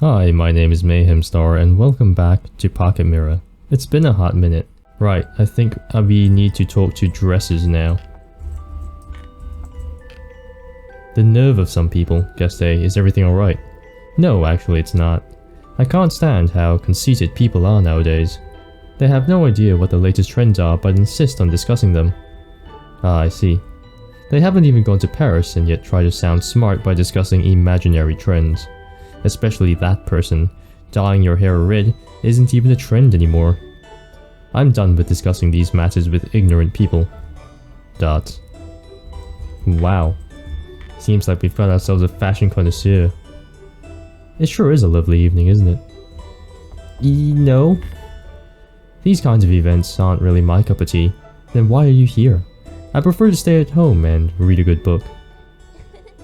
Hi, my name is Mayhemstar and welcome back to Pocket Mirror. It's been a hot minute. Right, I think we need to talk to dresses now. The nerve of some people, guess they, is everything alright? No, actually it's not. I can't stand how conceited people are nowadays. They have no idea what the latest trends are but insist on discussing them. Ah, I see. They haven't even gone to Paris and yet try to sound smart by discussing imaginary trends. Especially that person. Dyeing your hair red isn't even a trend anymore. I'm done with discussing these matters with ignorant people. Dot. Wow. Seems like we've got ourselves a fashion connoisseur. It sure is a lovely evening, isn't it? No. These kinds of events aren't really my cup of tea. Then why are you here? I prefer to stay at home and read a good book.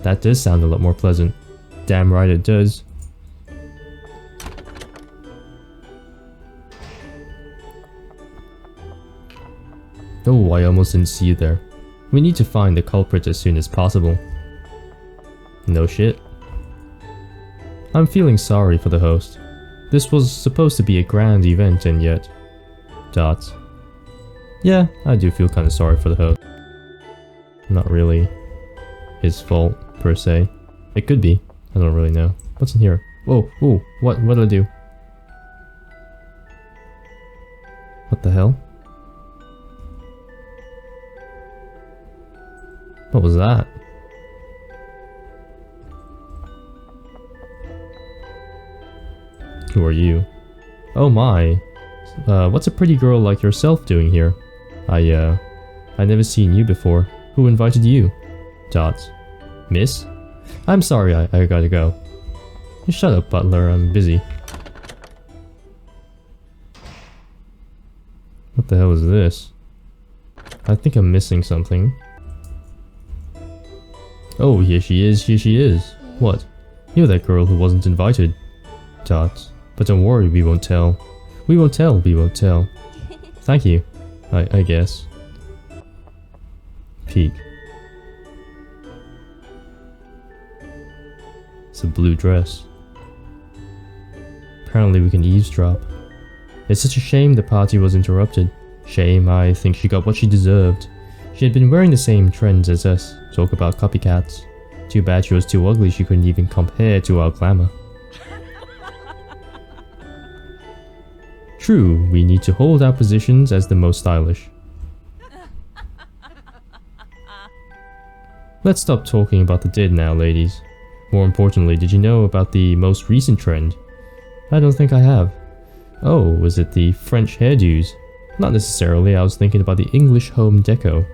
That does sound a lot more pleasant. Damn right it does. Oh, I almost didn't see you there. We need to find the culprit as soon as possible. No shit. I'm feeling sorry for the host. This was supposed to be a grand event and yet... Dot. Yeah, I do feel kinda sorry for the host. Not really his fault, per se. It could be. I don't really know. What's in here? Whoa, ooh, what did I do? What the hell? What was that? Who are you? Oh my. What's a pretty girl like yourself doing here? I never seen you before. Who invited you? Dot. Miss? I'm sorry, I gotta go. Shut up, butler, I'm busy. What the hell is this? I think I'm missing something. Oh, here she is. What? You're that girl who wasn't invited. Dot. But don't worry, we won't tell. We won't tell. Thank you. I guess. Peek. It's a blue dress. Apparently we can eavesdrop. It's such a shame the party was interrupted. Shame, I think she got what she deserved. She had been wearing the same trends as us. Talk about copycats. Too bad she was too ugly she couldn't even compare to our glamour. True, we need to hold our positions as the most stylish. Let's stop talking about the dead now, ladies. More importantly, did you know about the most recent trend? I don't think I have. Oh, was it the French hairdos? Not necessarily, I was thinking about the English home deco.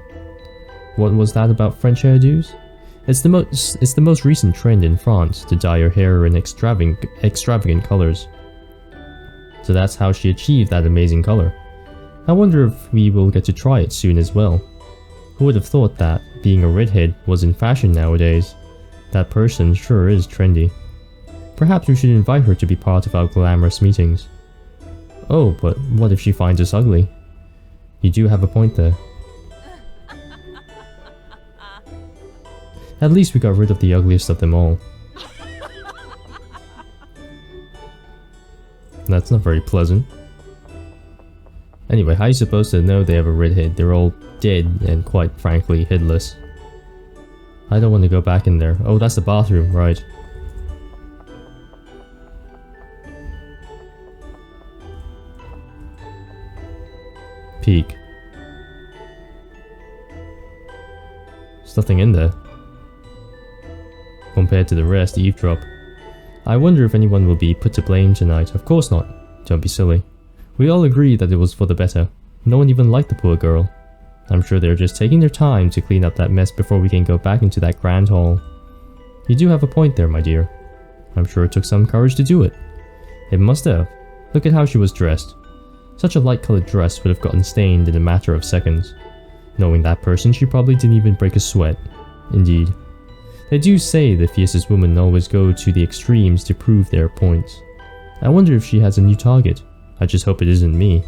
What was that about French hairdos? It's the most recent trend in France to dye your hair in extravagant colors. So that's how she achieved that amazing color. I wonder if we will get to try it soon as well. Who would have thought that being a redhead was in fashion nowadays? That person sure is trendy. Perhaps we should invite her to be part of our glamorous meetings. Oh, but what if she finds us ugly? You do have a point there. At least we got rid of the ugliest of them all. That's not very pleasant. Anyway, how are you supposed to know they have a redhead? They're all dead and quite frankly headless. I don't want to go back in there. Oh, that's the bathroom, right. Peek. There's nothing in there. Compared to the rest, eavesdrop. I wonder if anyone will be put to blame tonight. Of course not. Don't be silly. We all agree that it was for the better. No one even liked the poor girl. I'm sure they're just taking their time to clean up that mess before we can go back into that grand hall. You do have a point there, my dear. I'm sure it took some courage to do it. It must have. Look at how she was dressed. Such a light-colored dress would have gotten stained in a matter of seconds. Knowing that person, she probably didn't even break a sweat. Indeed. They do say the fiercest women always go to the extremes to prove their points. I wonder if she has a new target. I just hope it isn't me.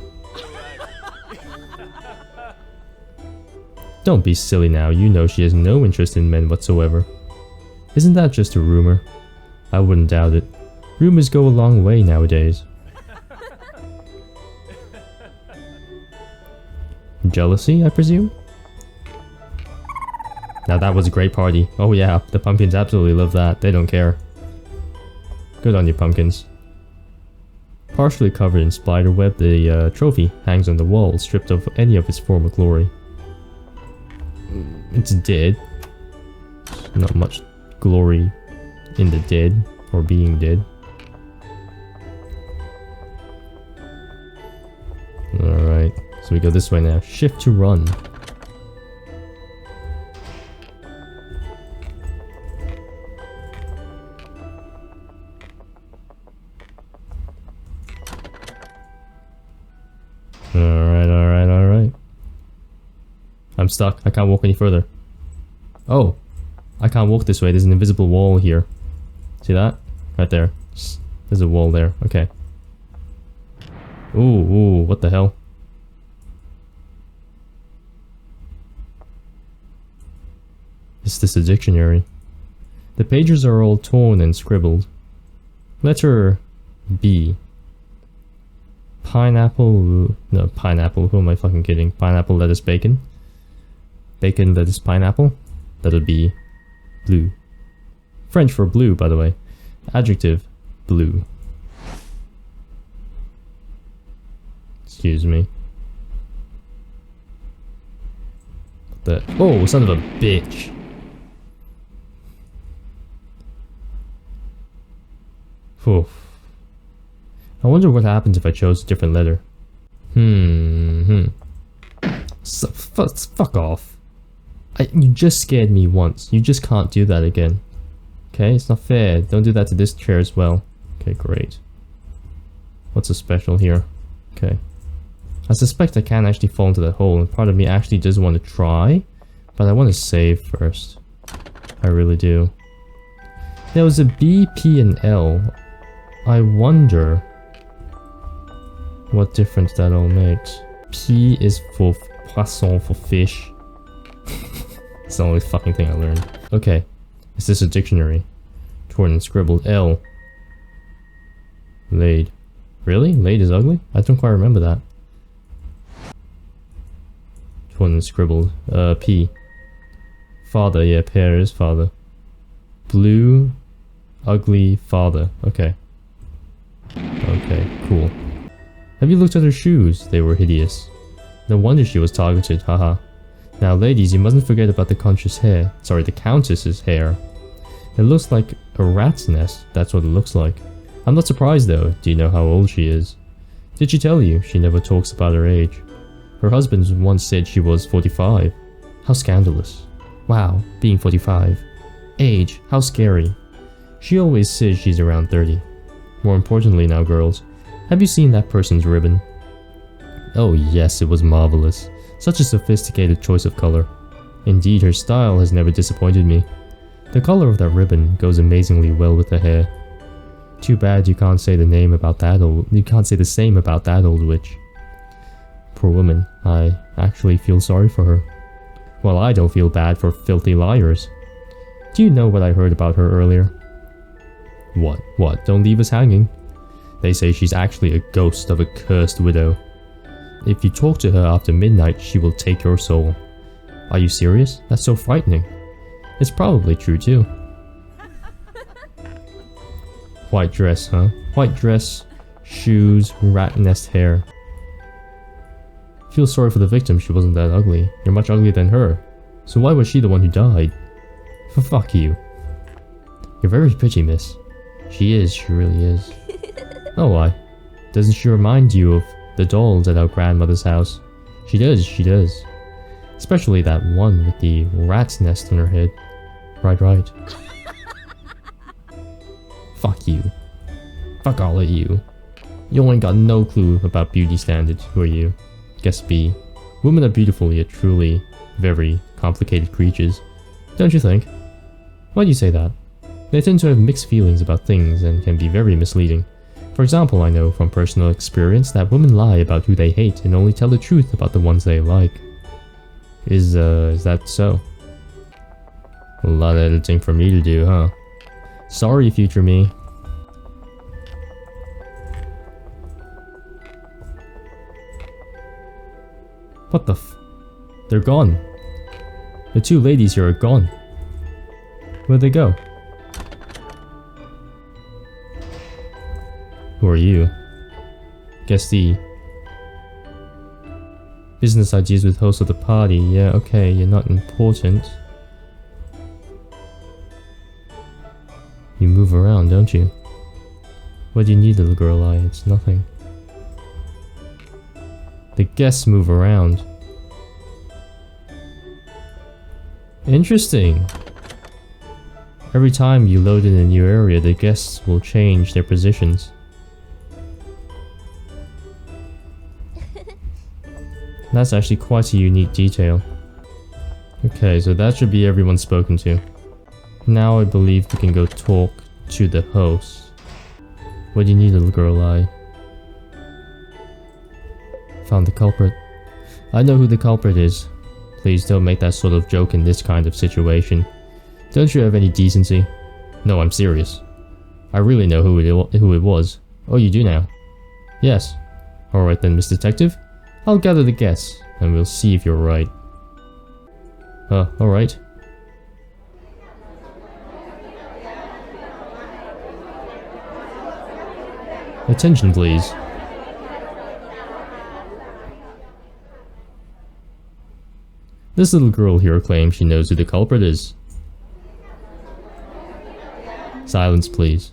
Don't be silly now, you know she has no interest in men whatsoever. Isn't that just a rumor? I wouldn't doubt it. Rumors go a long way nowadays. Jealousy, I presume? Now that was a great party. Oh yeah, the pumpkins absolutely love that. They don't care. Good on you, pumpkins. Partially covered in spider web, the trophy hangs on the wall, stripped of any of its former glory. It's dead. Not much glory in the dead, or being dead. Alright, so we go this way now. Shift to run. Alright. I'm stuck. I can't walk any further. Oh, I can't walk this way. There's an invisible wall here. See that? Right there. There's a wall there. Okay. Ooh, what the hell? Is this a dictionary? The pages are all torn and scribbled. Letter B. Pineapple... No, pineapple. Who am I fucking kidding? Pineapple, lettuce, bacon. Bacon, lettuce, pineapple. Letter B. Blue. French for blue, by the way. Adjective. Blue. Excuse me. Oh, son of a bitch. Oof. I wonder what happens if I chose a different letter. So, fuck off. You just scared me once. You just can't do that again. Okay, it's not fair. Don't do that to this chair as well. Okay, great. What's so special here? Okay. I suspect I can't actually fall into that hole, and part of me actually does want to try, but I want to save first. I really do. There was a B, P, and L. I wonder what difference that all makes. P is for poisson, for fish. It's the only fucking thing I learned. Okay, is this a dictionary? Torn and scribbled. L. Laid. Really? Laid is ugly? I don't quite remember that. Torn and scribbled. P. Father, yeah, pear is father. Blue, ugly, father. Okay. Okay, cool. Have you looked at her shoes? They were hideous. No wonder she was targeted, haha. Now ladies, you mustn't forget about the Countess's hair. Sorry, the Countess's hair. It looks like a rat's nest, that's what it looks like. I'm not surprised though. Do you know how old she is? Did she tell you? She never talks about her age. Her husband once said she was 45. How scandalous. Wow, being 45. Age, how scary. She always says she's around 30. More importantly now, girls, have you seen that person's ribbon? Oh yes, it was marvelous. Such a sophisticated choice of color. Indeed, her style has never disappointed me. The color of that ribbon goes amazingly well with the hair. Too bad you can't say the same about that old witch. Poor woman, I actually feel sorry for her. Well, I don't feel bad for filthy liars. Do you know what I heard about her earlier? What? Don't leave us hanging. They say she's actually a ghost of a cursed widow. If you talk to her after midnight, she will take your soul. Are you serious? That's so frightening. It's probably true too. White dress, huh? White dress, shoes, rat nest hair. Feel sorry for the victim, she wasn't that ugly. You're much uglier than her. So why was she the one who died? Fuck you. You're very pretty, miss. She is, she really is. Oh, why? Doesn't she remind you of the dolls at our grandmother's house? She does. Especially that one with the rat's nest on her head. Right. Fuck you. Fuck all of you. You ain't got no clue about beauty standards, who are you? Guess B. Women are beautiful yet truly very complicated creatures. Don't you think? Why do you say that? They tend to have mixed feelings about things and can be very misleading. For example, I know from personal experience that women lie about who they hate and only tell the truth about the ones they like. Is that so? A lot of editing for me to do, huh? Sorry, future me. What the f... They're gone. The two ladies here are gone. Where'd they go? Who are you? Guess the... business ideas with host of the party. Yeah, okay, you're not important. You move around, don't you? What do you need, little girl? It's nothing. The guests move around. Interesting. Every time you load in a new area, the guests will change their positions. That's actually quite a unique detail. Okay, so that should be everyone spoken to. Now I believe we can go talk to the host. What do you need, little girl? I found the culprit. I know who the culprit is. Please don't make that sort of joke in this kind of situation. Don't you have any decency? No, I'm serious. I really know who it was. Oh, you do now? Yes. Alright then, Mr. Detective. I'll gather the guests, and we'll see if you're right. Alright. Attention, please. This little girl here claims she knows who the culprit is. Silence, please.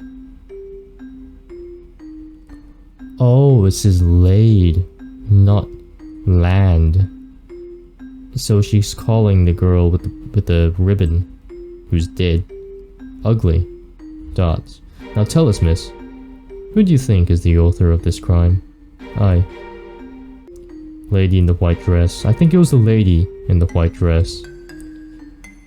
Oh, it says laid, not land. So she's calling the girl with the ribbon, who's dead, ugly. Dots. Now tell us, miss, who do you think is the author of this crime? I. Lady in the white dress. I think it was the lady in the white dress.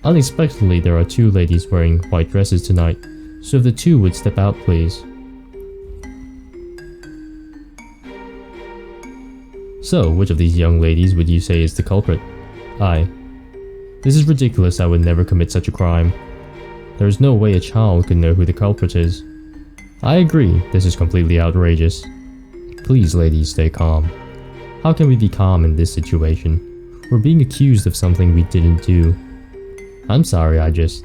Unexpectedly, there are two ladies wearing white dresses tonight, so if the two would step out, please. So, which of these young ladies would you say is the culprit? I. This is ridiculous. I would never commit such a crime. There is no way a child could know who the culprit is. I agree. This is completely outrageous. Please, ladies, stay calm. How can we be calm in this situation? We're being accused of something we didn't do. I'm sorry, I just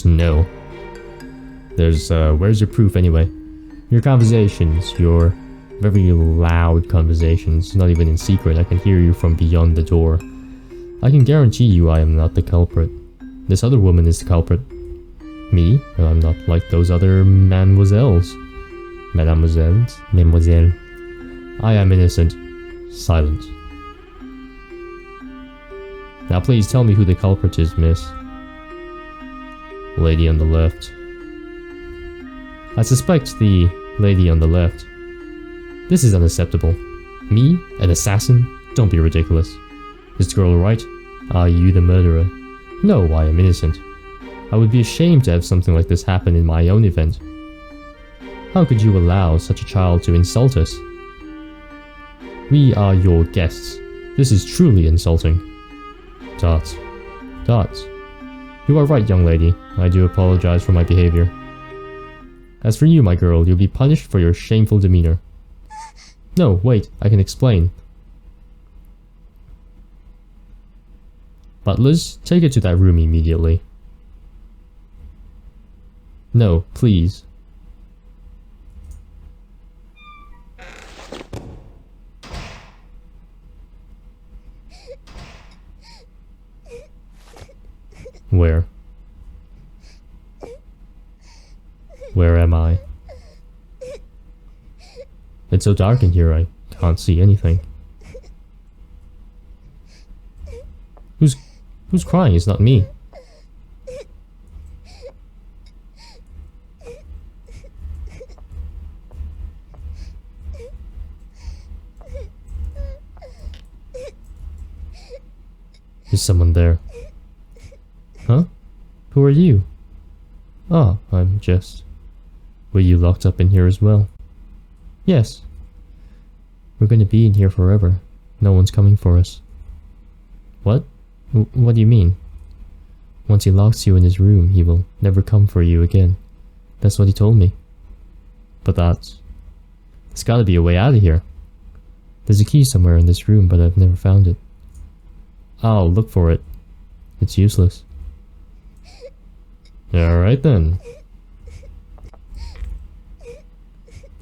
know. Where's your proof anyway? Your conversations, your very loud conversations, not even in secret. I can hear you from beyond the door. I can guarantee you I am not the culprit. This other woman is the culprit. Me? Well, I'm not like those other mademoiselles. Mademoiselles? Mademoiselle. I am innocent. Silence. Now please tell me who the culprit is, miss. Lady on the left. I suspect the lady on the left. This is unacceptable. Me? An assassin? Don't be ridiculous. Is the girl right? Are you the murderer? No, I am innocent. I would be ashamed to have something like this happen in my own event. How could you allow such a child to insult us? We are your guests. This is truly insulting. Dots. Dots. You are right, young lady. I do apologize for my behavior. As for you, my girl, you'll be punished for your shameful demeanor. No, wait, I can explain. Butlers, take her to that room immediately. No, please. Where? Where am I? It's so dark in here, I can't see anything. Who's crying? It's not me. There's someone there. Huh? Who are you? Oh, I'm just... Were you locked up in here as well? Yes. We're going to be in here forever. No one's coming for us. What? What do you mean? Once he locks you in his room, he will never come for you again. That's what he told me. But there's gotta be a way out of here. There's a key somewhere in this room, but I've never found it. I'll look for it. It's useless. Alright then.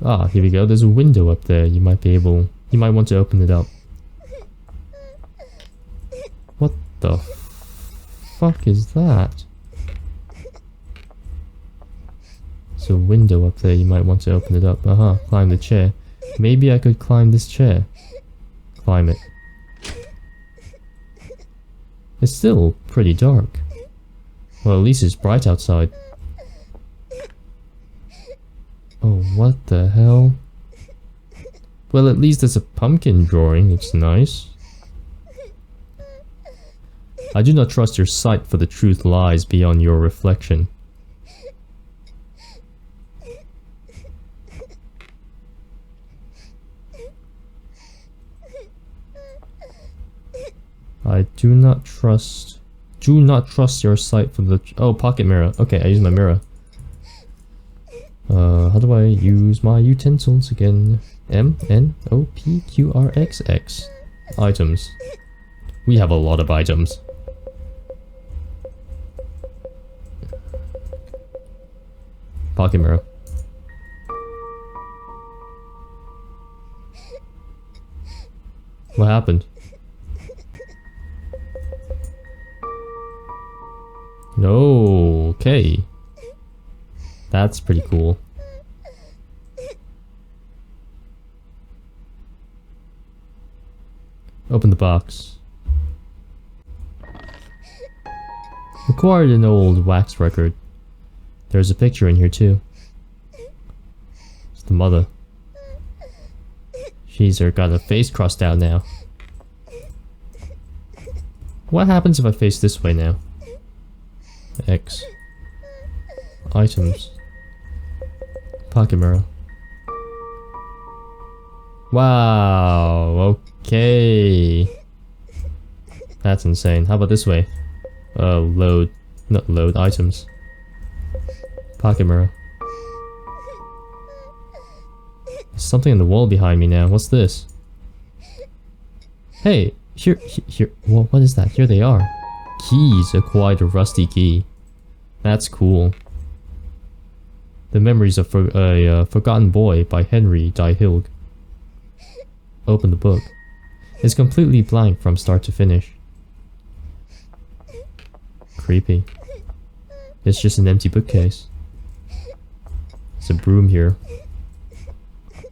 Ah, here we go. There's a window up there. You might want to open it up. What the fuck is that? There's a window up there. You might want to open it up. Climb the chair. Maybe I could climb this chair. Climb it. It's still pretty dark. Well, at least it's bright outside. Oh, what the hell? Well, at least there's a pumpkin drawing. It's nice. I do not trust your sight, for the truth lies beyond your reflection. I do not trust... Do not trust your sight for the... Oh, pocket mirror. Okay, I use my mirror. How do I use my utensils again? M, N, O, P, Q, R, X, X. Items. We have a lot of items. Pocket mirror. What happened? No, okay. That's pretty cool. Open the box. Acquired an old wax record. There's a picture in here too. It's the mother. She's got her face crossed out now. What happens if I face this way now? X. Items. Pocket mirror. Wow, okay. That's insane. How about this way? Load. Not load, items. Pocket mirror. There's something on the wall behind me now. What's this? Hey, here. What is that? Here they are. Keys. Acquired a rusty key. That's cool. The Memories of a Forgotten Boy by Henry Dihilg. Open the book. It's completely blank from start to finish. Creepy. It's just an empty bookcase. There's a broom here.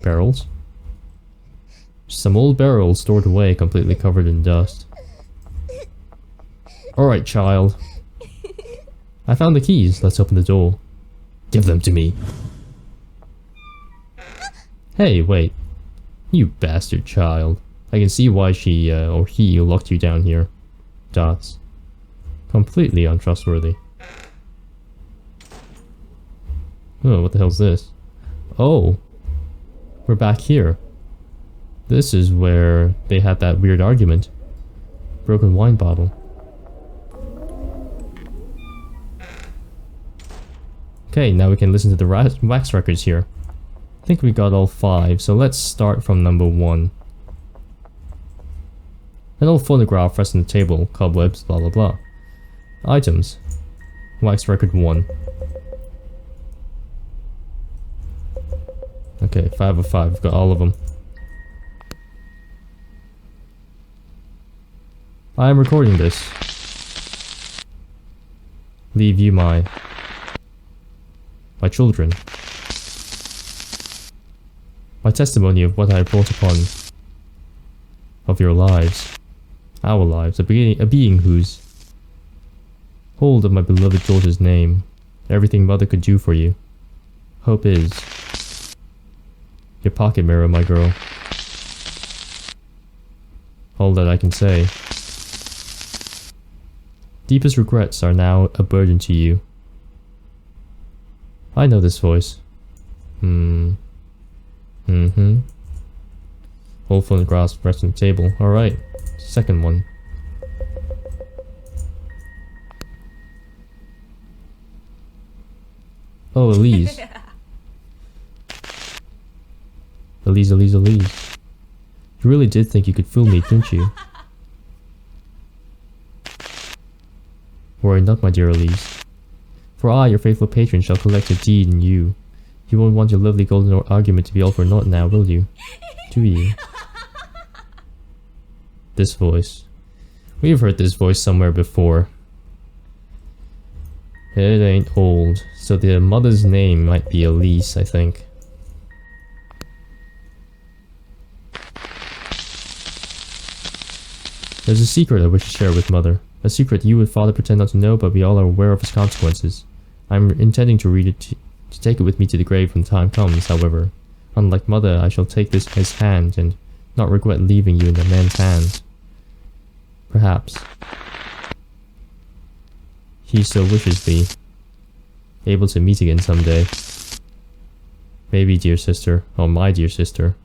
Barrels. Some old barrels stored away, completely covered in dust. Alright, child. I found the keys. Let's open the door. Give them to me. Hey, wait. You bastard child. I can see why she or he locked you down here. Dots. Completely untrustworthy. Oh, what the hell's this? Oh. We're back here. This is where they had that weird argument. Broken wine bottle. Okay, now we can listen to the wax records here. I think we got all 5, so let's start from number 1. An old phonograph rests on the table, cobwebs, blah blah blah. Items. Wax record 1. Okay, 5 of 5, we've got all of them. I am recording this. Leave you my children. My testimony of what I brought upon of your lives. Our lives. A being whose hold of my beloved daughter's name. Everything mother could do for you. Hope is your pocket mirror, my girl. All that I can say. Deepest regrets are now a burden to you. I know this voice. Whole phonograph rests on the table. Alright. Second one. Oh, Elise. Elise. You really did think you could fool me, didn't you? Worry not, my dear Elise. For I, your faithful patron, shall collect your deed in you. You won't want your lovely golden argument to be all for naught now, will you? Do you? This voice. We've heard this voice somewhere before. It ain't old, so the mother's name might be Elise, I think. There's a secret I wish to share with Mother. A secret you and Father pretend not to know, but we all are aware of its consequences. I'm intending to read it to take it with me to the grave when the time comes, however. Unlike Mother, I shall take this his hand and not regret leaving you in the man's hands. Perhaps. He so wishes thee. Able to meet again someday. Maybe, dear sister. Oh, my dear sister.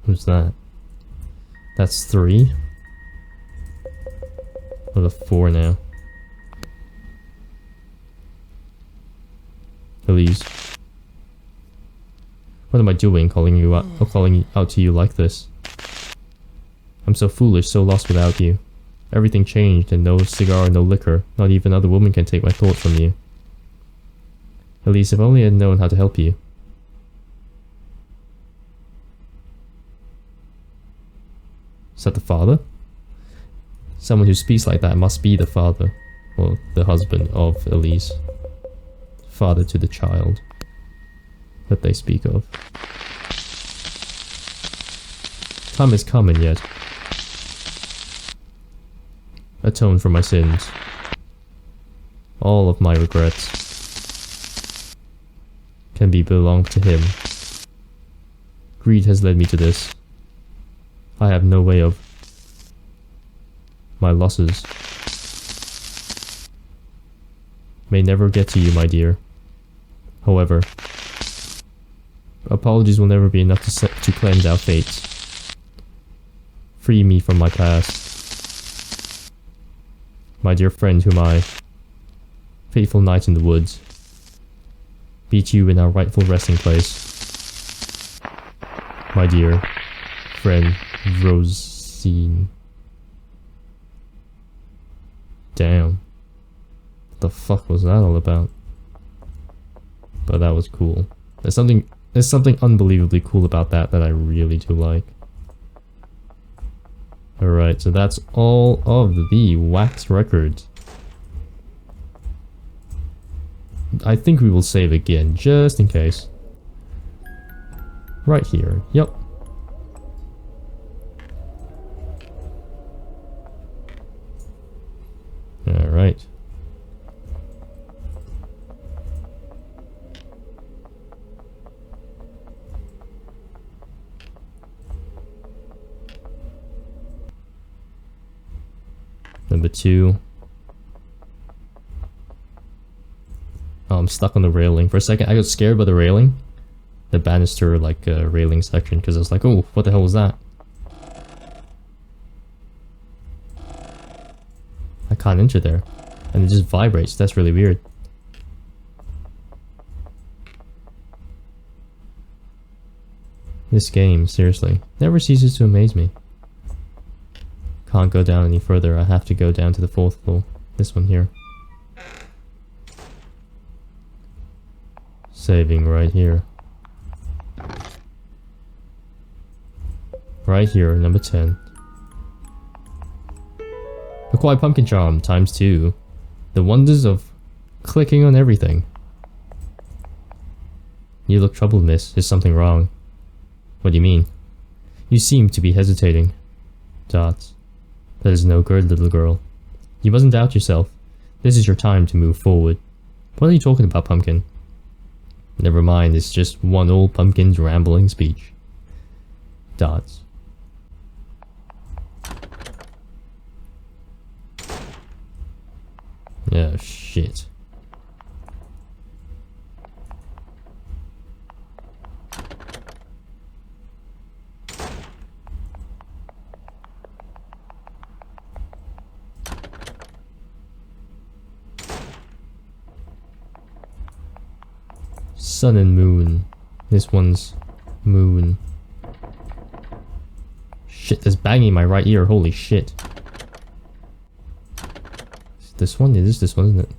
Who's that? That's 3. What a 4 now. Elise. What am I doing calling out to you like this? I'm so foolish, so lost without you. Everything changed, and no cigar, no liquor, not even another woman can take my thoughts from you. Elise, if only I had known how to help you. Is that the father? Someone who speaks like that must be the father, or the husband of Elise. Father to the child that they speak of. Time is coming yet. Atone for my sins. All of my regrets can be belonged to him. Greed has led me to this. I have no way of my losses. May never get to you, my dear. However, apologies will never be enough to cleanse our fates. Free me from my past. My dear friend whom I, faithful night in the woods, beat you in our rightful resting place. My dear friend Rosine. Damn. What the fuck was that all about? But that was cool. There's something unbelievably cool about that I really do like. Alright, so that's all of the wax records. I think we will save again, just in case. Right here, yep. Alright. Number 2. Oh, I'm stuck on the railing. For a second, I got scared by the railing. The banister, like, railing section, because I was like, oh, what the hell was that? I can't enter there. And it just vibrates. That's really weird. This game, seriously, never ceases to amaze me. Can't go down any further. I have to go down to the 4th floor. This one here. Saving right here. Right here, number 10. Acquire pumpkin charm times 2. The wonders of clicking on everything. You look troubled, miss. Is something wrong? What do you mean? You seem to be hesitating. Dots. That is no good, little girl. You mustn't doubt yourself. This is your time to move forward. What are you talking about, Pumpkin? Never mind, it's just one old pumpkin's rambling speech. Dots. Oh, shit. Sun and moon. This one's moon. Shit, there's banging in my right ear. Holy shit. this one? It is this one, isn't it?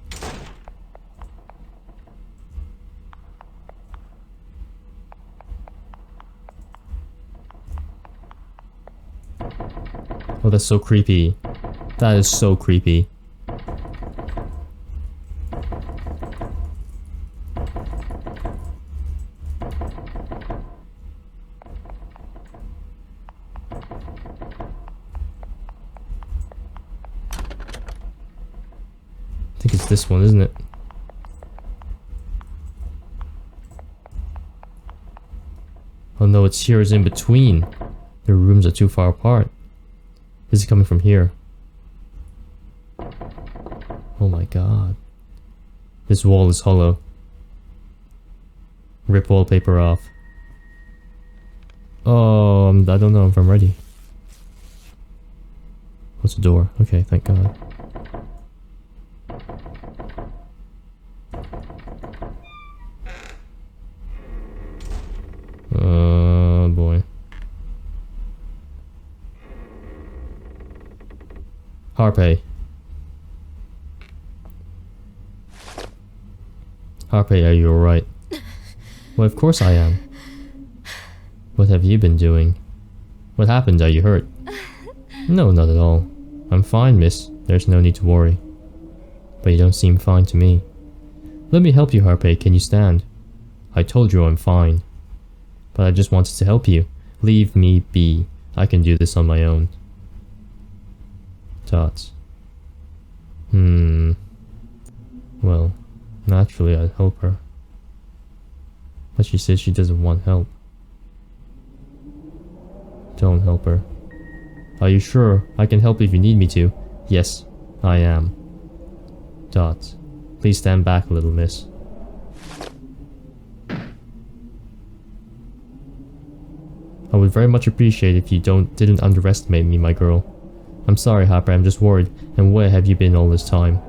Oh, that's so creepy. That is so creepy. I think it's this one, isn't it? Oh no, it's here, it's in between. The rooms are too far apart. Is it coming from here? Oh my god. This wall is hollow. Rip wallpaper off. Oh, I don't know if I'm ready. What's the door? Okay, thank god. Oh boy. Harpae. Harpae, are you alright? Well, of course I am. What have you been doing? What happened? Are you hurt? No, not at all. I'm fine, miss. There's no need to worry. But you don't seem fine to me. Let me help you, Harpae. Can you stand? I told you I'm fine. But I just wanted to help you. Leave me be. I can do this on my own. Tots. Well, naturally I'd help her. But she says she doesn't want help. Don't help her. Are you sure? I can help if you need me to. Yes, I am. Tots. Please stand back a little, miss. I would very much appreciate if you didn't underestimate me, my girl. I'm sorry, Harpae, I'm just worried. And where have you been all this time?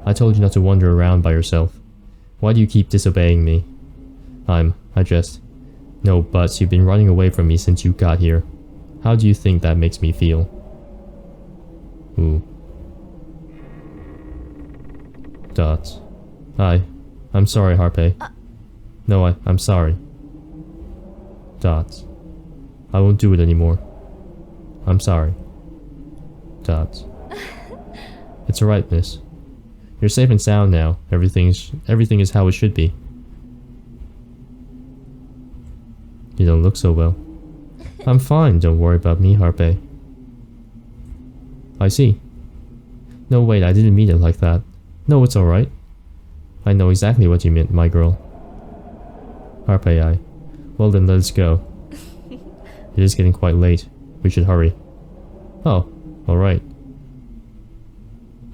I told you not to wander around by yourself. Why do you keep disobeying me? I just... No, but you've been running away from me since you got here. How do you think that makes me feel? Ooh. Dots. I'm sorry, Harpae. No, I'm sorry. Dots. I won't do it anymore. I'm sorry. Dots. It's alright, miss. You're safe and sound now. Everything is how it should be. You don't look so well. I'm fine, don't worry about me, Harpae. I see. No, wait, I didn't mean it like that. No, it's alright. I know exactly what you meant, my girl. Harpae, well then, let's go. It is getting quite late. We should hurry. Oh, alright.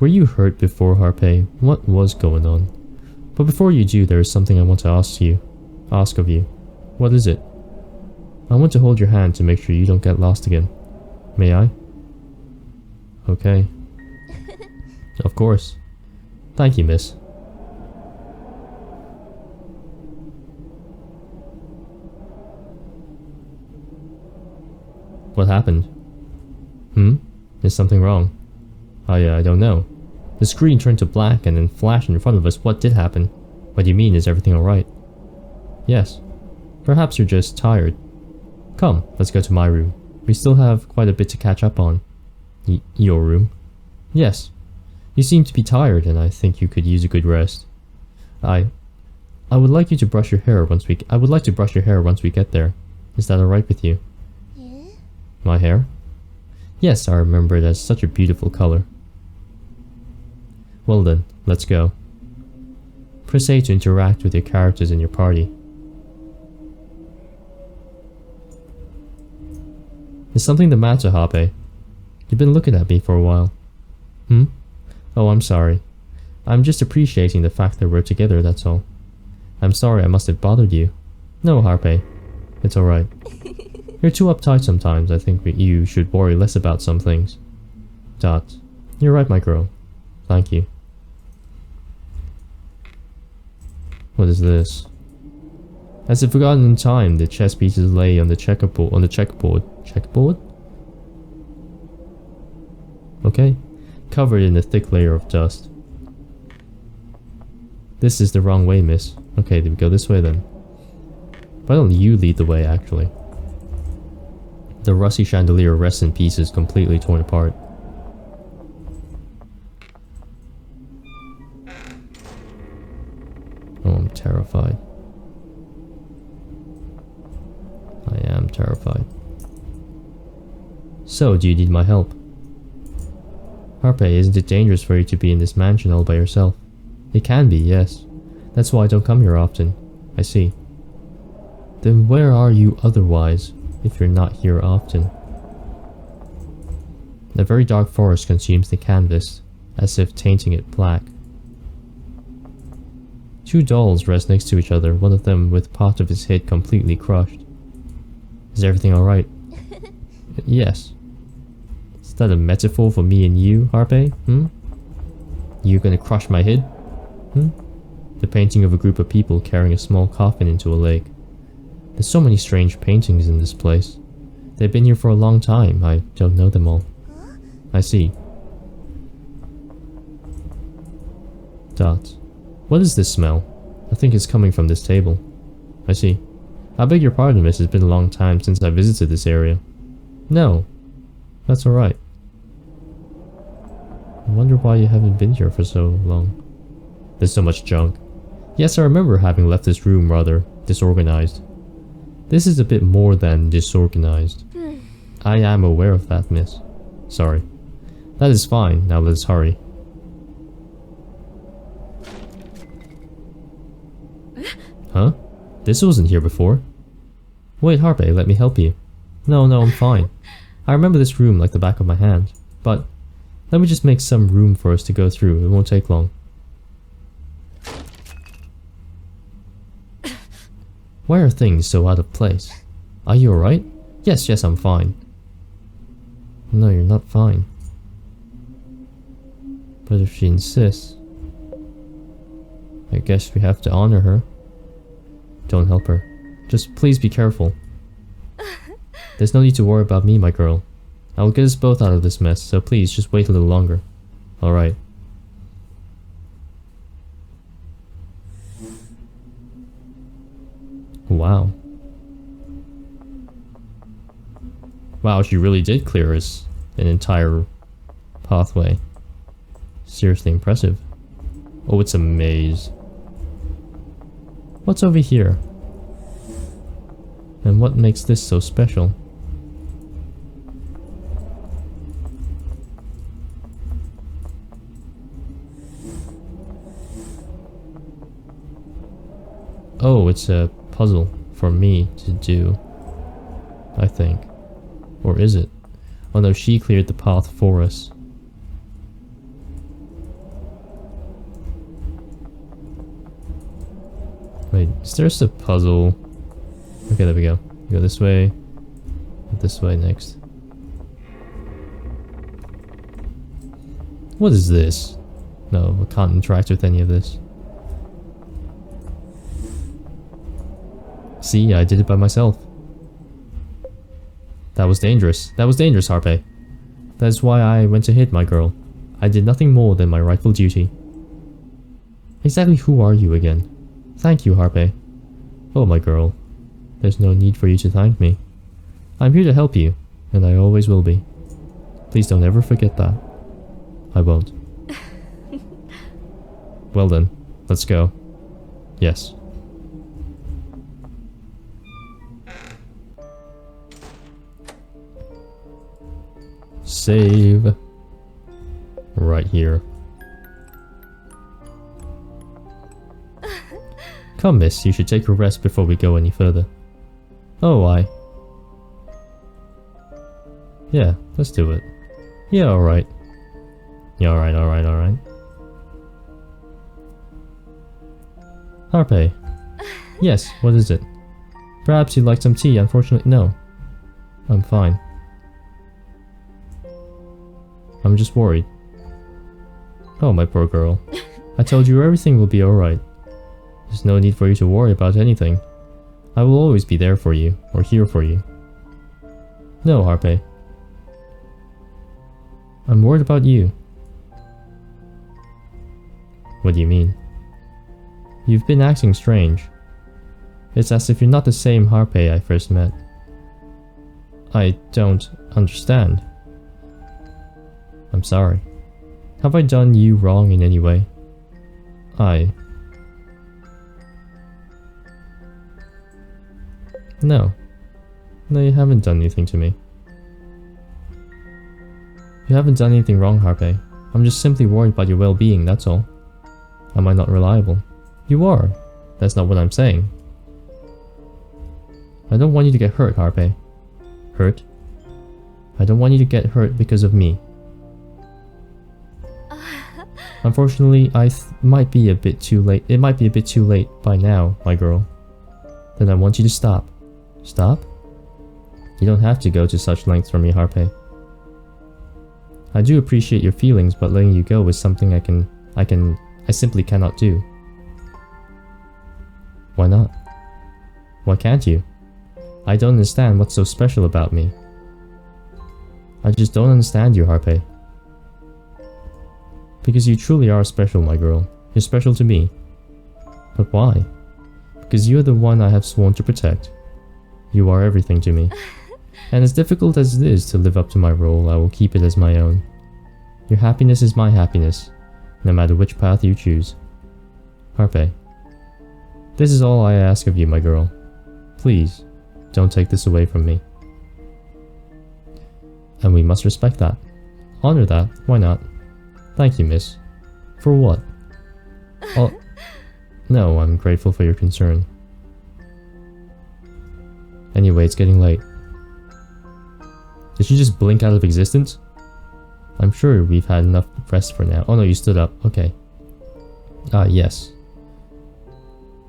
Were you hurt before, Harpae? What was going on? But before you do, there is something I want to ask of you. What is it? I want to hold your hand to make sure you don't get lost again. May I? Okay. Of course. Thank you, miss. What happened? Is something wrong? I don't know. The screen turned to black and then flashed in front of us. What did happen? What do you mean, is everything alright? Yes. Perhaps you're just tired. Come, let's go to my room. We still have quite a bit to catch up on. Your room? Yes. You seem to be tired and I think you could use a good rest. I would like you to brush your hair once we... I would like to brush your hair once we get there. Is that alright with you? Yeah. My hair? Yes, I remember it as such a beautiful color. Well then, let's go. Press A to interact with your characters in your party. Is something the matter, Harpae? You've been looking at me for a while. Oh, I'm sorry. I'm just appreciating the fact that we're together, that's all. I'm sorry I must have bothered you. No, Harpae. It's alright. You're too uptight sometimes. I think you should worry less about some things. Dot. You're right, my girl. Thank you. What is this? As if forgotten in time, the chess pieces lay on the checkerboard. Checkerboard? Okay. Covered in a thick layer of dust. This is the wrong way, miss. Okay, then we go this way then. Why don't you lead the way, actually? The rusty chandelier rests in pieces, completely torn apart. Oh, I'm terrified. I am terrified. So, do you need my help? Harpae, isn't it dangerous for you to be in this mansion all by yourself? It can be, yes. That's why I don't come here often. I see. Then where are you otherwise, if you're not here often? A very dark forest consumes the canvas, as if tainting it black. Two dolls rest next to each other, one of them with part of his head completely crushed. Is everything alright? Yes. Is that a metaphor for me and you, Harpae? You gonna crush my head? The painting of a group of people carrying a small coffin into a lake. There's so many strange paintings in this place. They've been here for a long time. I don't know them all. I see. Dot. What is this smell? I think it's coming from this table. I see. I beg your pardon, miss. It's been a long time since I visited this area. No. That's alright. I wonder why you haven't been here for so long. There's so much junk. Yes, I remember having left this room rather disorganized. This is a bit more than disorganized. I am aware of that, miss. Sorry. That is fine. Now let's hurry. Huh? This wasn't here before. Wait, Harpae, let me help you. No, I'm fine. I remember this room like the back of my hand. But let me just make some room for us to go through. It won't take long. Why are things so out of place? Are you alright? Yes, I'm fine. No, you're not fine. But if she insists, I guess we have to honor her. Don't help her. Just please be careful. There's no need to worry about me, my girl. I will get us both out of this mess, so please just wait a little longer. Alright. Wow. Wow, she really did clear us an entire pathway. Seriously impressive. Oh, it's a maze. What's over here? And what makes this so special? Oh, it's a puzzle for me to do, I think. Or is it? Oh no, she cleared the path for us. Wait, is there just a puzzle? Okay, there we go. Go this way. This way next. What is this? No, I can't interact with any of this. See, I did it by myself. That was dangerous. That was dangerous, Harpae. That is why I went to hit my girl. I did nothing more than my rightful duty. Exactly who are you again? Thank you, Harpae. Oh, my girl. There's no need for you to thank me. I'm here to help you, and I always will be. Please don't ever forget that. I won't. Well then, let's go. Yes. Save. Right here. Come, miss, you should take a rest before we go any further. Oh, yeah, let's do it. Yeah, alright. Yeah, alright. Harpae. Yes, what is it? Perhaps you'd like some tea, unfortunately no. I'm fine. I'm just worried. Oh, my poor girl. I told you everything will be alright. There's no need for you to worry about anything. I will always be there for you, or here for you. No, Harpae. I'm worried about you. What do you mean? You've been acting strange. It's as if you're not the same Harpae I first met. I don't understand. I'm sorry. Have I done you wrong in any way? No. No, you haven't done anything to me. You haven't done anything wrong, Harpae. I'm just simply worried about your well-being, that's all. Am I not reliable? You are. That's not what I'm saying. I don't want you to get hurt, Harpae. Hurt? I don't want you to get hurt because of me. Unfortunately, might be a bit too late. It might be a bit too late by now, my girl. Then I want you to stop. Stop? You don't have to go to such lengths for me, Harpae. I do appreciate your feelings, but letting you go is something I simply cannot do. Why not? Why can't you? I don't understand what's so special about me. I just don't understand you, Harpae. Because you truly are special, my girl. You're special to me. But why? Because you're the one I have sworn to protect. You are everything to me. And as difficult as it is to live up to my role, I will keep it as my own. Your happiness is my happiness, no matter which path you choose. Harpae, this is all I ask of you, my girl. Please, don't take this away from me. And we must respect that. Honor that, why not? Thank you, miss. For what? Oh, no, I'm grateful for your concern. Anyway, it's getting late. Did she just blink out of existence? I'm sure we've had enough rest for now. Oh no, you stood up. Okay. Yes.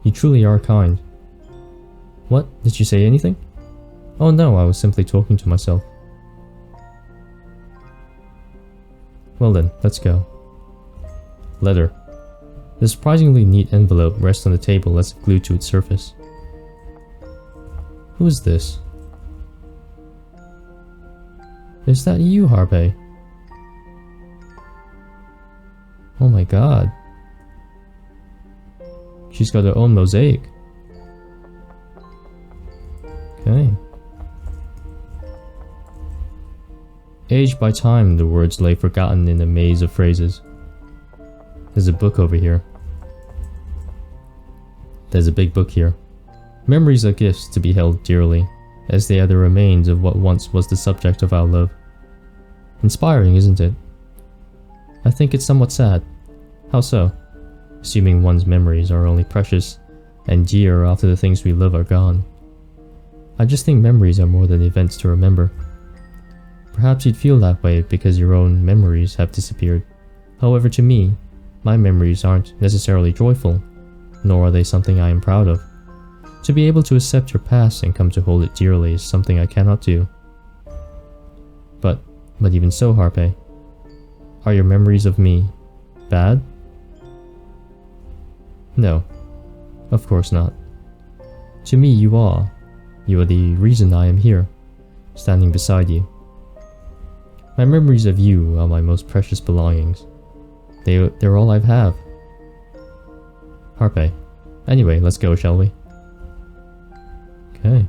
You truly are kind. What? Did you say anything? Oh no, I was simply talking to myself. Well then, let's go. Letter. The surprisingly neat envelope rests on the table as if glued to its surface. Who is this? Is that you, Harpae? Oh my god. She's got her own mosaic. Okay. Aged by time, the words lay forgotten in a maze of phrases. There's a book over here. There's a big book here. Memories are gifts to be held dearly, as they are the remains of what once was the subject of our love. Inspiring, isn't it? I think it's somewhat sad. How so? Assuming one's memories are only precious and dear after the things we love are gone. I just think memories are more than events to remember. Perhaps you'd feel that way because your own memories have disappeared. However, to me, my memories aren't necessarily joyful, nor are they something I am proud of. To be able to accept your past and come to hold it dearly is something I cannot do. But even so, Harpae, are your memories of me bad? No, of course not. To me, you are. You are the reason I am here, standing beside you. My memories of you are my most precious belongings. They're all I have. Harpae. Anyway, let's go, shall we? Okay.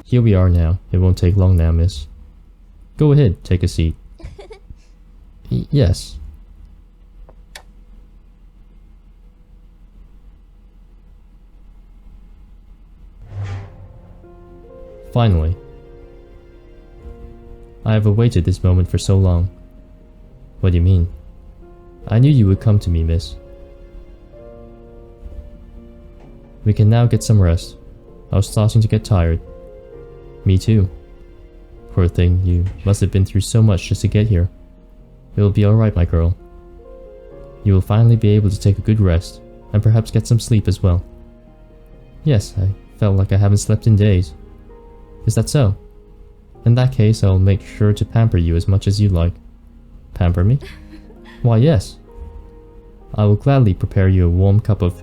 Here we are now. It won't take long now, miss. Go ahead, take a seat. Yes. Finally. I have awaited this moment for so long. What do you mean? I knew you would come to me, miss. We can now get some rest. I was starting to get tired. Me too. Poor thing, you must have been through so much just to get here. It will be alright, my girl. You will finally be able to take a good rest, and perhaps get some sleep as well. Yes, I felt like I haven't slept in days. Is that so? In that case, I'll make sure to pamper you as much as you like. Pamper me? Why, yes. I will gladly prepare you a warm cup of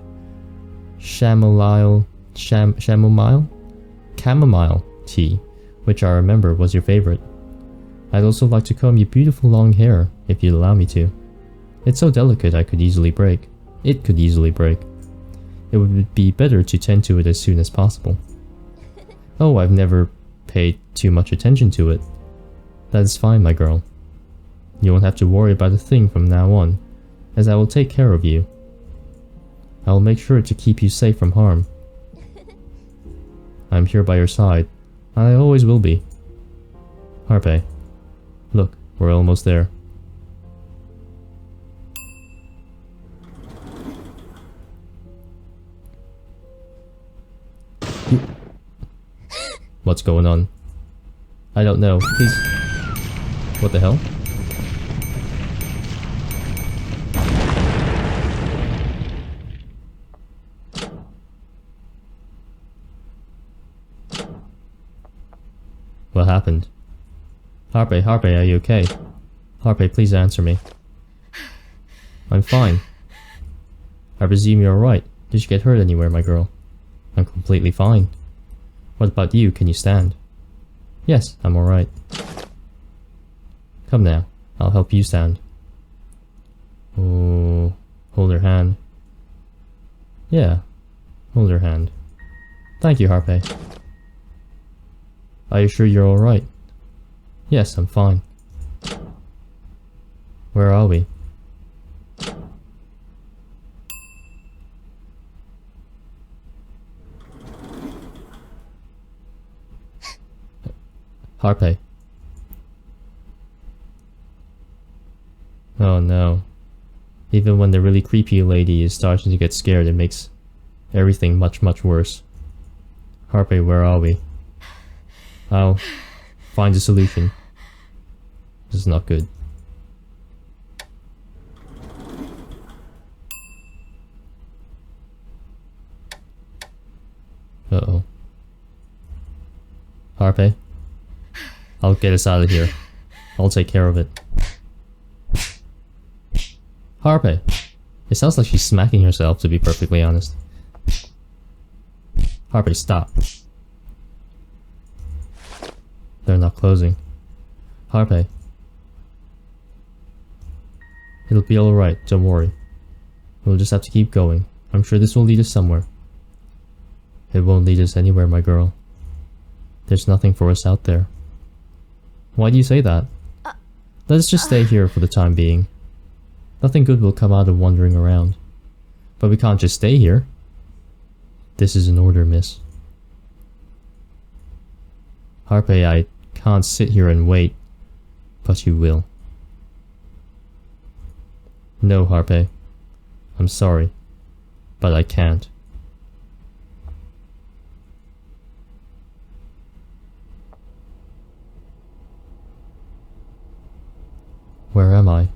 chamomile chamomile? Chamomile tea, which I remember was your favorite. I'd also like to comb your beautiful long hair, if you'd allow me to. It's so delicate I could easily break. It could easily break. It would be better to tend to it as soon as possible. Oh, I've never paid too much attention to it. That is fine, my girl. You won't have to worry about a thing from now on, as I will take care of you. I will make sure to keep you safe from harm. I'm here by your side, and I always will be. Harpae, look, we're almost there. What's going on? I don't know. Please. What the hell? What happened? Harpae, are you okay? Harpae, please answer me. I'm fine. I presume you're alright. Did you get hurt anywhere, my girl? I'm completely fine. What about you? Can you stand? Yes, I'm alright. Come now, I'll help you stand. Oh, hold her hand. Yeah, hold her hand. Thank you, Harpae. Are you sure you're alright? Yes, I'm fine. Where are we? Harpae. Oh no. Even when the really creepy lady is starting to get scared, it makes everything much worse. Harpae, where are we? I'll find a solution. This is not good. Uh-oh. Harpae? I'll get us out of here. I'll take care of it. Harpae! It sounds like she's smacking herself, to be perfectly honest. Harpae, stop. They're not closing. Harpae. It'll be alright, don't worry. We'll just have to keep going. I'm sure this will lead us somewhere. It won't lead us anywhere, my girl. There's nothing for us out there. Why do you say that? Let's just stay here for the time being. Nothing good will come out of wandering around. But we can't just stay here. This is an order, miss. Harpae, I can't sit here and wait. But you will. No, Harpae. I'm sorry. But I can't. Where am I?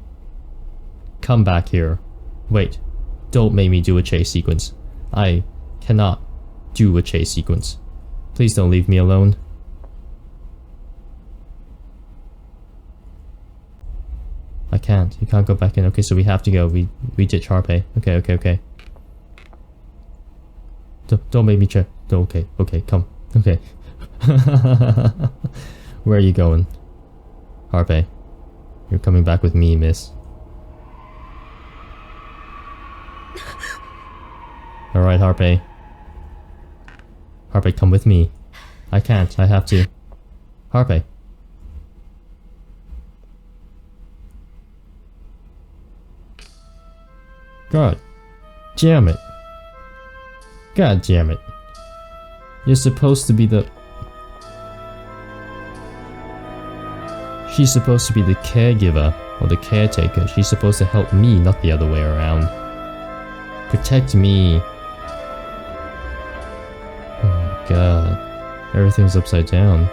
Come back here. Wait. Don't make me do a chase sequence. I cannot do a chase sequence. Please don't leave me alone. I can't. You can't go back in. Okay, so we have to go. We ditch Harpae. Okay. Don't make me check. Okay, come. Okay. Where are you going? Harpae. You're coming back with me, miss. Alright, Harpae. Harpae, come with me. I can't. I have to. Harpae. God damn it. God damn it. You're supposed to be the... She's supposed to be the caregiver, or the caretaker. She's supposed to help me, not the other way around. Protect me. Oh my god. Everything's upside down.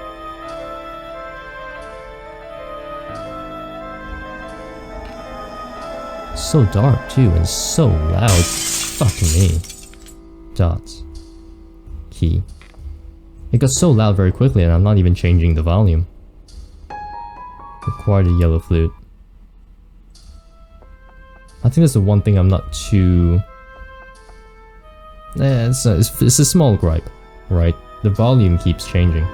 So dark too, and so loud. Fuck me. Dots. Key. It got so loud very quickly and I'm not even changing the volume. Required a yellow flute. I think that's the one thing I'm not too It's a small gripe, right? The volume keeps changing.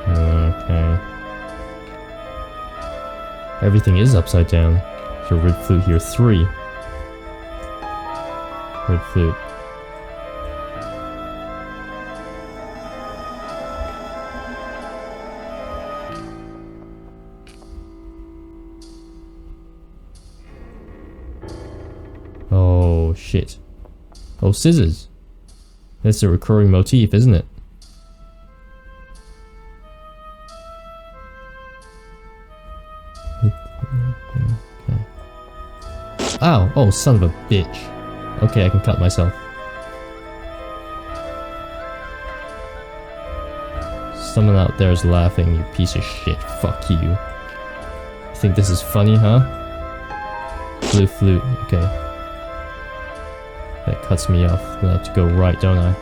Okay. Everything is upside down. So red flute here, 3. Red flute. Oh shit. Oh, scissors. That's a recurring motif, isn't it? Ow! Oh, son of a bitch. Okay, I can cut myself. Someone out there is laughing, you piece of shit. Fuck you. You think this is funny, huh? Blue flute, okay. That cuts me off. I have to go right, don't I?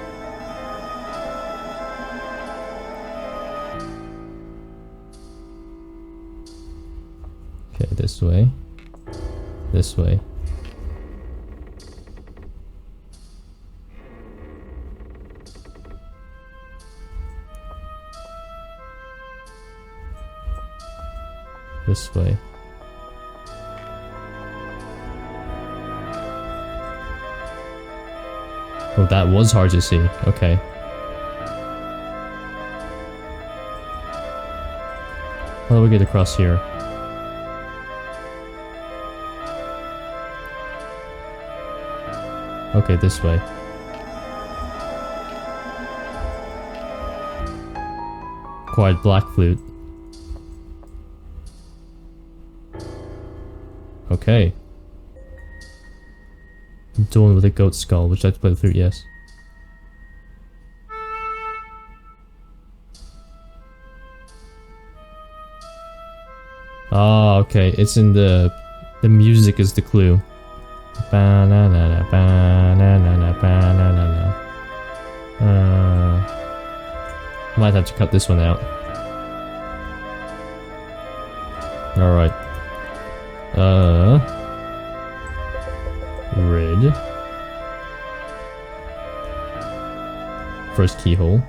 Okay, this way. This way. This way. Oh, that was hard to see. Okay. How do we get across here? Okay, this way. Quiet black flute. Okay. Dawn with a goat skull. Would you like to play the flute? Yes. Ah, okay. It's in the music is the clue. Ba-na-na-na, ba-na-na-na, ba-na-na-na. Might have to cut this one out. Alright. Red. First keyhole.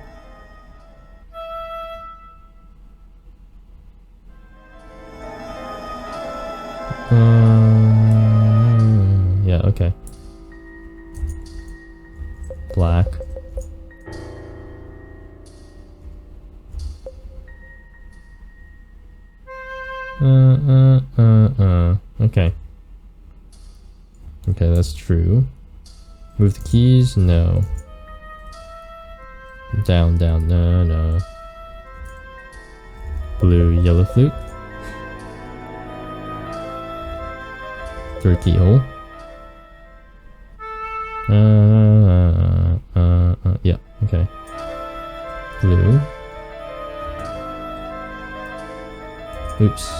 Yeah, okay. Black. Okay. Okay, that's true. Move the keys? No. Down, down, no. Blue, yellow flute. Third keyhole. Yeah, okay. Blue. Oops.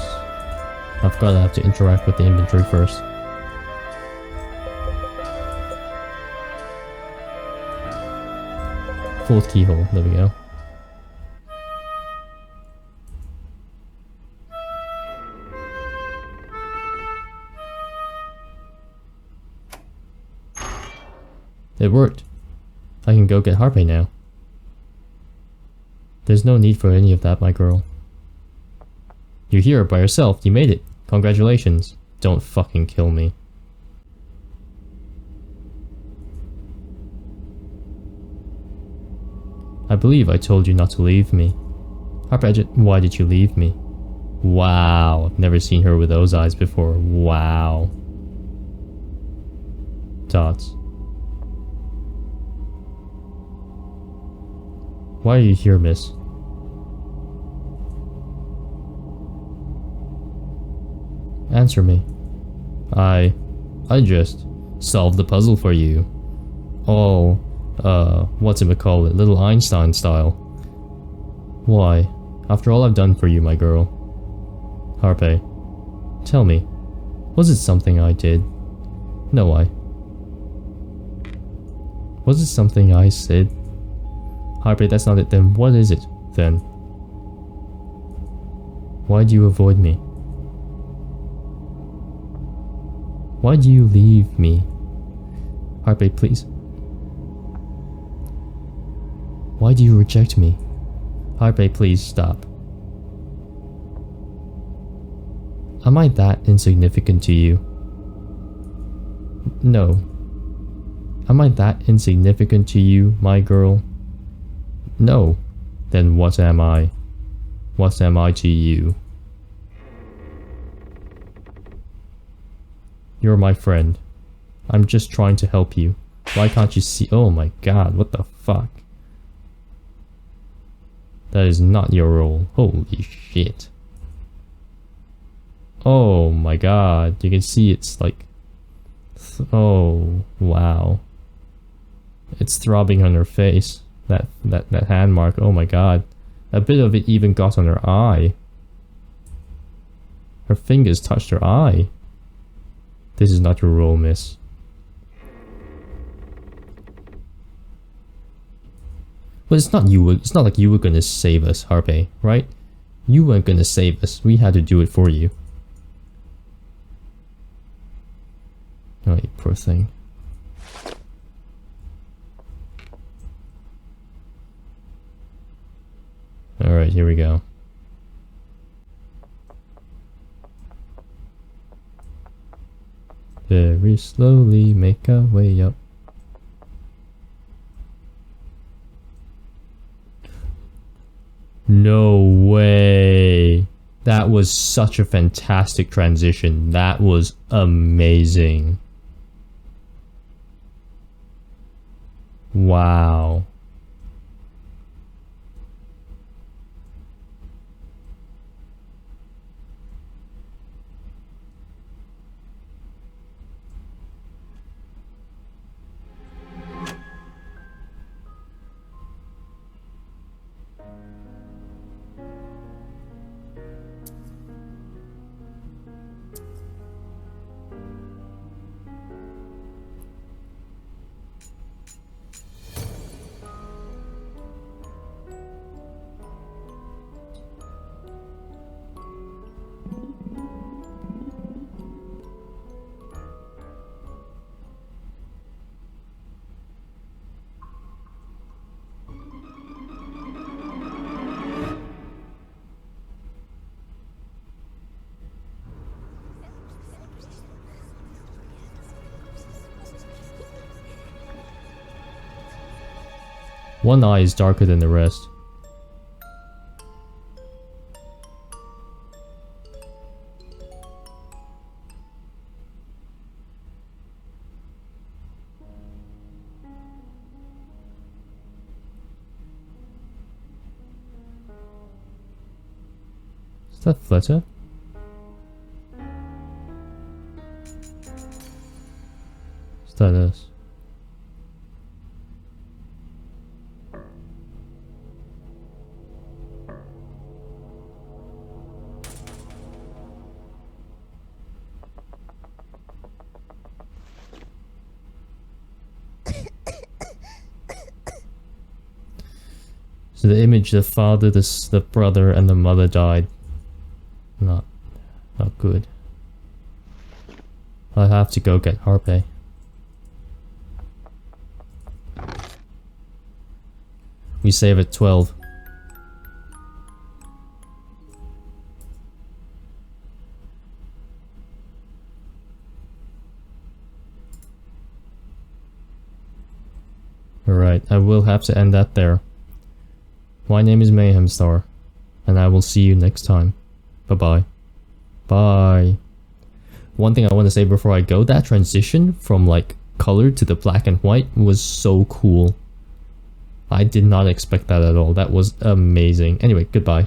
I forgot I have to interact with the inventory first. Fourth keyhole, there we go. It worked. I can go get Harpae now. There's no need for any of that, my girl. You're here by yourself, you made it. Congratulations. Don't fucking kill me. I believe I told you not to leave me. Harpae, why did you leave me? Wow, I've never seen her with those eyes before. Wow. Dots. Why are you here, miss? Answer me. I just solved the puzzle for you. All, whatchamacallit, little Einstein style. Why? After all I've done for you, my girl. Harpae, tell me, was it something I did? No, was it something I said? Harpae, that's not it. Then what is it, then? Why do you avoid me? Why do you leave me? Harpae, please. Why do you reject me? Harpae, please stop. Am I that insignificant to you? No. Am I that insignificant to you, my girl? No. Then what am I? What am I to you? You're my friend. I'm just trying to help you. Why can't you see? Oh my god, what the fuck? That is not your role. Holy shit. Oh my god, you can see it's like... Oh, wow. It's throbbing on her face. That hand mark, oh my god. A bit of it even got on her eye. Her fingers touched her eye. This is not your role, miss. But it's not you. It's not like you were gonna save us, Harpae, right? You weren't gonna save us. We had to do it for you. Oh, you poor thing. Alright, here we go. Very slowly make our way up. No way! That was such a fantastic transition. That was amazing. Wow. One eye is darker than the rest. Is that Flutter? Is that us? So the image, the father, the brother, and the mother died. Not good. I'll have to go get Harpae. We save at 12. Alright, I will have to end that there. My name is Mayhemstar, and I will see you next time. Bye-bye. Bye. One thing I want to say before I go, that transition from like color to the black and white was so cool. I did not expect that at all. That was amazing. Anyway, goodbye.